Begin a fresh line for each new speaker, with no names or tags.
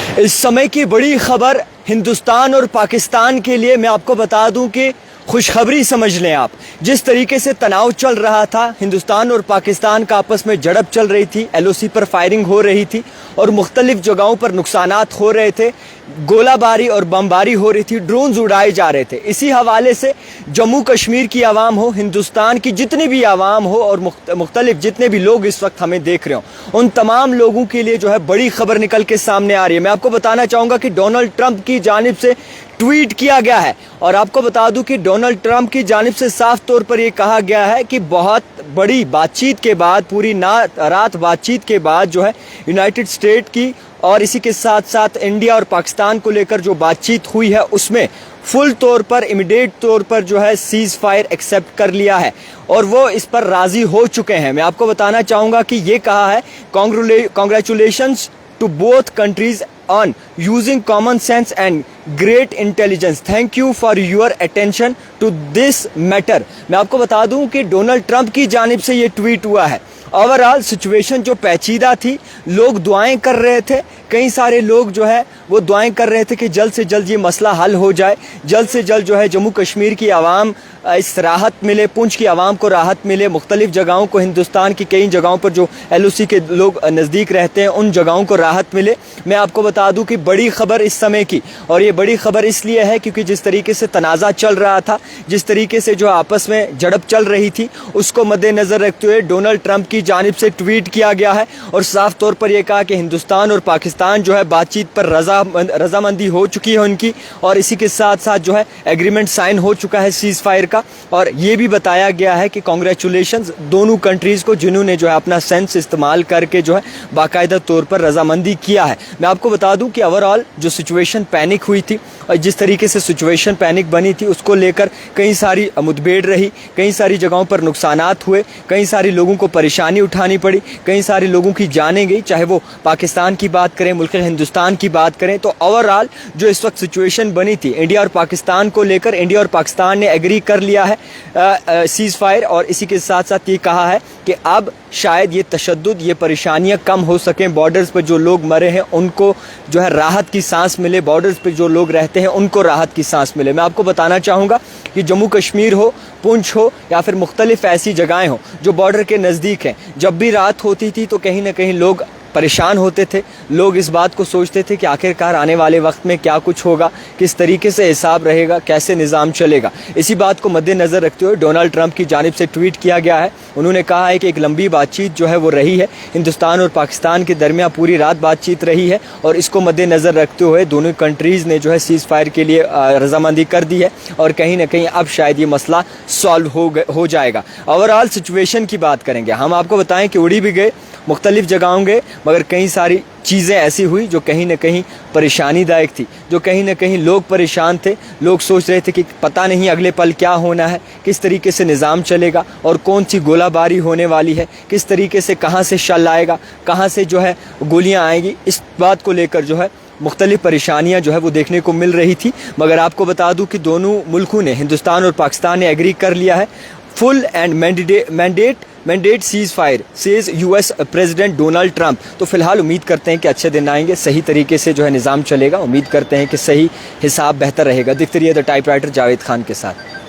اس समय की बड़ी खबर हिंदुस्तान और पाकिस्तान के लिए मैं आपको बता दूं कि खुशखबरी समझ लें आप। जिस तरीके से तनाव चल रहा था, हिंदुस्तान और पाकिस्तान का आपस में झड़प चल रही थी, एलओसी पर फायरिंग हो रही थी और मुख्तलिफ जगहों पर नुकसानात हो रहे थे, गोलाबारी और बमबारी हो रही थी, ड्रोन्स उड़ाए जा रहे थे। इसी हवाले से जम्मू कश्मीर की आवाम हो, हिंदुस्तान की जितनी भी आवाम हो और मुख्तलिफ जितने भी लोग इस वक्त हमें देख रहे हो, उन तमाम लोगों के लिए जो है बड़ी खबर निकल के सामने आ रही है। मैं आपको बताना चाहूँगा कि डोनाल्ड ट्रंप की जानिब से ट्वीट किया गया है और आपको बता दूं कि डोनाल्ड ट्रंप की जानिब से साफ तौर पर यह कहा गया है कि बहुत बड़ी बातचीत के बाद, पूरी रात बातचीत के बाद जो है यूनाइटेड स्टेट की और इसी के साथ साथ इंडिया और पाकिस्तान को लेकर जो बातचीत हुई है उसमें फुल तौर पर इमीडिएट तौर पर जो है सीज फायर एक्सेप्ट कर लिया है और वो इस पर राजी हो चुके हैं। मैं आपको बताना चाहूँगा कि ये कहा है congratulations to both countries on using common sense and great intelligence. Thank you for your attention to this matter. मैं आपको बता दूं कि डोनाल्ड ट्रंप की जानिब से ये ट्वीट हुआ है। ओवरऑल सिचुएशन जो पेचीदा थी, लोग दुआएं कर रहे थे, कई सारे लोग जो है वो दुआएं कर रहे थे कि जल्द से जल्द ये मसला हल हो जाए, जल्द से जल्द जो है जम्मू कश्मीर की आवाम इस राहत मिले, पुंछ की आवाम को राहत मिले, मुख्तलिफ जगहों को, हिंदुस्तान की कई जगहों पर जो एलओसी के लोग नज़दीक रहते हैं उन जगहों को राहत मिले। मैं आपको बता दूं कि बड़ी खबर इस समय की, और ये बड़ी खबर इसलिए है क्योंकि जिस तरीके से तनाज़ा चल रहा था, जिस तरीके से जो आपस में झड़प चल रही थी, उसको मद्देनज़र रखते हुए डोनाल्ड ट्रंप की जानिब से ट्वीट किया गया है और साफ तौर पर यह कहा कि हिंदुस्तान और पाकिस्तान जो है बातचीत पर रजामंदी हो चुकी है उनकी, और इसी के साथ साथ जो है एग्रीमेंट साइन हो चुका है सीज फायर का। और ये भी बताया गया है कि कॉन्ग्रेचुलेशंस दोनों कंट्रीज़ को जिन्होंने जो है अपना सेंस इस्तेमाल करके जो है बाकायदा तौर पर रजामंदी किया है। मैं आपको बता दूं कि ओवरऑल जो सिचुएशन पैनिक हुई थी और जिस तरीके से सिचुएशन पैनिक बनी थी उसको लेकर कई सारी मुठभेड़ रही, कई सारी जगहों पर नुकसानात हुए, कई सारे लोगों को परेशानी उठानी पड़ी, कई सारे लोगों की जानें गई, चाहे वो पाकिस्तान की बात करें, मुल्क हिंदुस्तान की बात करें। तो ओवरऑल जो इस वक्त सिचुएशन बनी थी इंडिया और पाकिस्तान को लेकर, इंडिया और पाकिस्तान ने एग्री कर लिया है सीज फायर और इसी के साथ साथ ये कहा है कि अब शायद ये तशद्दुद, ये परेशानियां कम हो सकें, बॉर्डर्स पर जो लोग मरे हैं उनको जो है राहत की सांस मिले, बॉर्डर्स पर जो लोग रहते हैं उनको राहत की सांस मिले। मैं आपको बताना चाहूँगा कि जम्मू कश्मीर हो, पुंछ हो या फिर मुख्तलिफ ऐसी जगहें हो जो बॉर्डर के नज़दीक हैं, जब भी रात होती थी तो कहीं ना कहीं लोग परेशान होते थे, लोग इस बात को सोचते थे कि आखिरकार आने वाले वक्त में क्या कुछ होगा, किस तरीके से हिसाब रहेगा, कैसे निज़ाम चलेगा। इसी बात को मद्देनज़र रखते हुए डोनाल्ड ट्रंप की जानिब से ट्वीट किया गया है। उन्होंने कहा है कि एक लंबी बातचीत जो है वो रही है, हिंदुस्तान और पाकिस्तान के दरमियान पूरी रात बातचीत रही है और इसको मद्देनज़र रखते हुए दोनों कंट्रीज़ ने जो है सीज़ फायर के लिए रजामंदी कर दी है और कहीं ना कहीं अब शायद ये मसला सॉल्व हो जाएगा। ओवरऑल सिचुएशन की बात करेंगे, हम आपको बताएं कि उड़ी भी गए, मुख्तलिफ जगहों गए, मगर कई सारी चीज़ें ऐसी हुई जो कहीं ना कहीं परेशानीदायक थी, जो कहीं ना कहीं लोग परेशान थे, लोग सोच रहे थे कि पता नहीं अगले पल क्या होना है, किस तरीके से निज़ाम चलेगा और कौन सी गोलाबारी होने वाली है, किस तरीके से कहाँ से शल आएगा, कहाँ से जो है गोलियाँ आएंगी। इस बात को लेकर जो है मुख्तलिफ परेशानियाँ जो है वो देखने को मिल रही थी, मगर आपको बता दूँ कि दोनों मुल्कों ने, हिंदुस्तान और पाकिस्तान ने एग्री कर लिया है full and mandate cease fire, says US president Donald Trump. तो फिलहाल उम्मीद करते हैं कि अच्छे दिन आएंगे, सही तरीके से जो है निज़ाम चलेगा, उम्मीद करते हैं कि सही हिसाब बेहतर रहेगा। दिखती रही है द टाइपराइटर जावेद खान के साथ।